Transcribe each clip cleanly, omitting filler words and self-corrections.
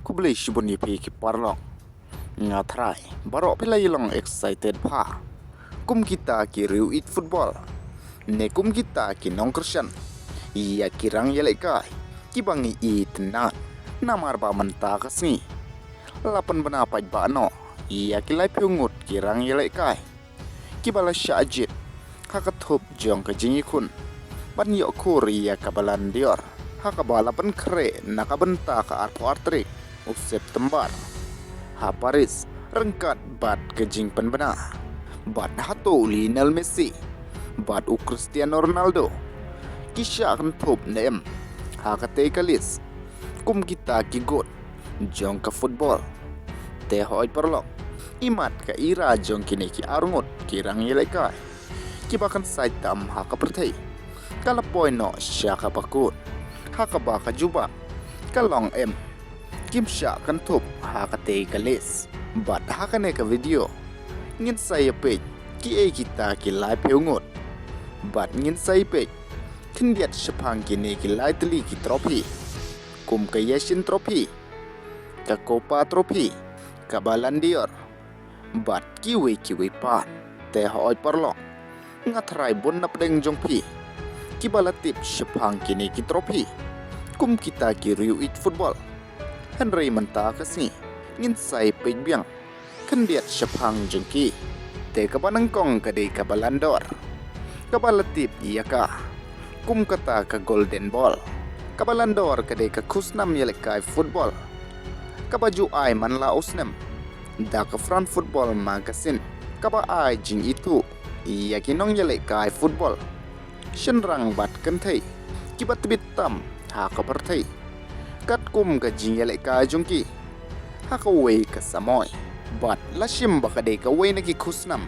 ku beli shibun yipi ki parlong ngatrai barok pilai long excited pa kum kita ki riu it football ne kum kita ki nong kersan iya kirang yelekai ki bangi i tenan namar ba menta kasni lapan bena pai ba no iya ki lai pyungut kirang yelekai ki bala syajit hakathup jong ka jingi kun ban yo korea kabalan dior hakabala ban kre nakabenta ka arpo artrik u September ha Paris rengkat bat ke jing penbena bat hato Lionel Messi bat u Cristiano Ronaldo kisah kan thup nem ha ka te kalis kum kita ki got jong ka football te hoi perlok imat ka ira jong kini ki arungut kirang yelekai ki bakan saitam ha ka perthai kala poino sya ka pakut ha ka ba ka juba kalong em kim sya kan thup ha ka te kalis bat ha ka ne ka video ngin saya page ki e kita ki live peungut bat ngin sai page Khyndiat shaphang kini ki lai teli ki trophy kum ka Yashin trophy ka Kopa trophy ka balandior bat kiwi pa te hoi parlong ngatrai bon nap deng jong pi ki balatip shaphang kini ki trophy kum kita ki riu it football Henry menta kasni ngin sai page biang Khyndiat shaphang jong ki te ka banang kong ka de ka balandor ka balatip iya ka kum kata ka golden ball ka balandor ka de ka khusnam yelekai football ka baju ai man la usnem da ka front football magazine ka ba ai jing itu iya kinong yelekai football shenrang bat kan thai ki bat bit tam ha ka par thai kat kum ka jing yelekai jongki ha ka wei ka samoy bat lashim ba ka de ka wei na ki khusnam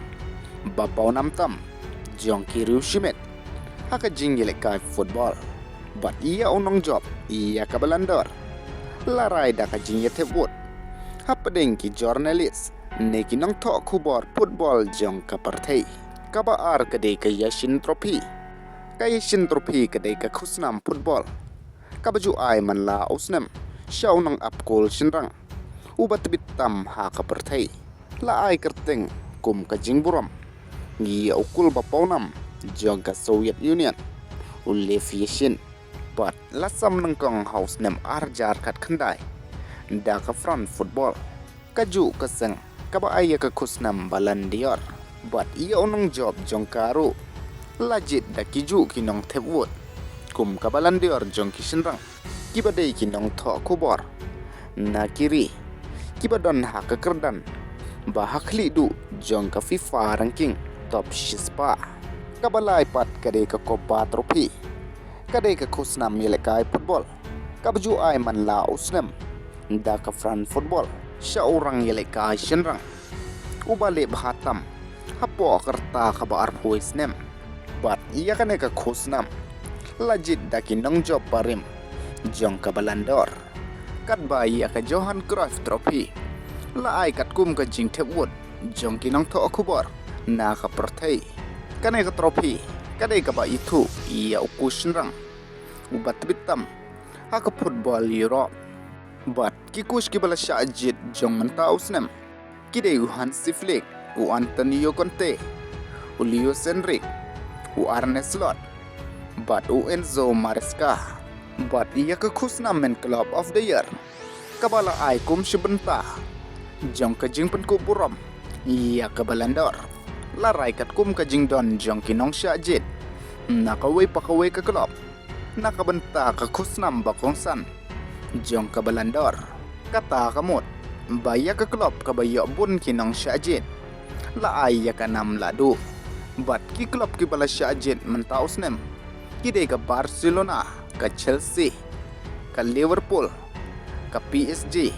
ba pau nam tam jongki riu shimet haka jinggil kai football bat iya unong job iya ka balandor larai da ka jingye tebut hapadeng ki journalist ne ki nong tho khubor football jong ka parthai ka ba ar ka de ka Yashin trophy ka Yashin trophy ka de ka khusnam football ka baju ai man la usnam shaw nong apkol shinrang ubat bitam ha ka parthai la ai kerteng kum ka jingburam ngi ukul ba paunam jong ka Soviet Union ulef Yashin bat lasam nangkong house nem arjar kat khandai da ka front football kaju ka sang ka ba ay ka khusnam balandior bat iya unong job jong karu lajit da kiju kinong thepwot kum ka balandior jong kishinrang kibadei kinong tho khubor na kiri kibadon ha ka kerdan ba hakli du jong ka FIFA ranking top 6 kabalai pat kade ka Kopa trophy kade ka khusnam yelekai football kabju ai man la usnam da ka front football sha orang yelekai shenrang ubale bhatam hapo karta ka bar poisnem bat iya kane ka khusnam lajit da ki nong job parim jong ka balandor kat ba iya ka Johan Cruyff trophy la ai kat kum ka jing thepwot jong ki nong tho khubor na ka perthai kane ka trophy kade ka ba itu iya ukushnrang ubat bitam ha ka football Europe bat ki kush ki bala shajit jong manta usnem kide u Hansi Flick u Antonio Conte u Leo Enrique u Arne Slot bat u Enzo Maresca bat iya ka khusnam men club of the year kabala ai kum shibenta jong ka jing pen ku buram iya ka balandor larai kat kum ka jingdon jong kinong syajit nakaway pakaway ka klop nakabenta ka khusnam bakongsan jong ka balandor kata kamot baya ka klop ka bayo bun kinong syajit laay ya ka nam ladu bat ki klop ki bala syajit mentaus nem kide ka Barcelona ka Chelsea ka Liverpool ka PSG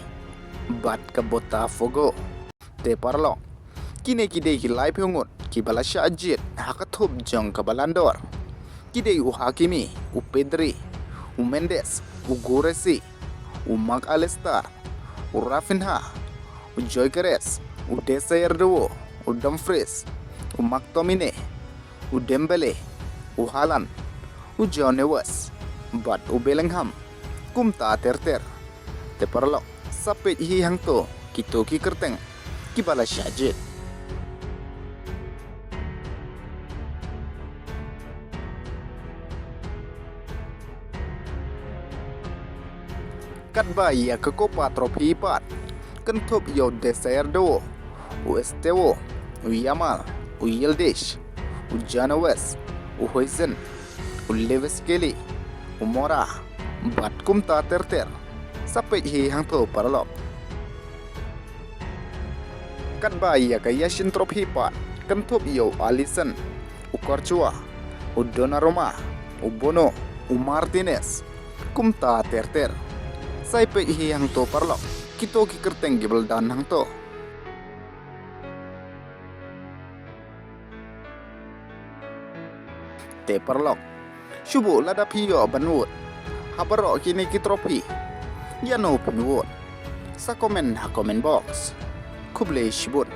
bat ka Botafogo te parlo kine kide ki live hungut ki bala syajit hakathup jong ka balandor kide u Hakimi u Pedri u Mendes u Goresi u Mark Alestar u Rafinha u Gyökeres u Desiree u Dumfries u McTominay u Dembele u Haaland u John Neves bat u Bellingham kum ta terter te parlo sapet hi hang to kito ki kerteng ki bala syajit. Kat ba ia ke Kopa trofi pat kentup yo deserdo u estewo u yamal u yildish u janawes u hoizen u leveskeli u mora bat kumta terter sapet hi hang to paralok. Kat ba ia ke Yashin trofi pat kentup yo Alison u Korchua u Donnarumma u Bono u Martinez kumta terter sai pe hi hang to parlok kito ki kerteng gibel dan hang to. Te parlok shubu lada piyo banwut habaro kini ki trofi yano penwut sa komen ha komen box kuble shibut.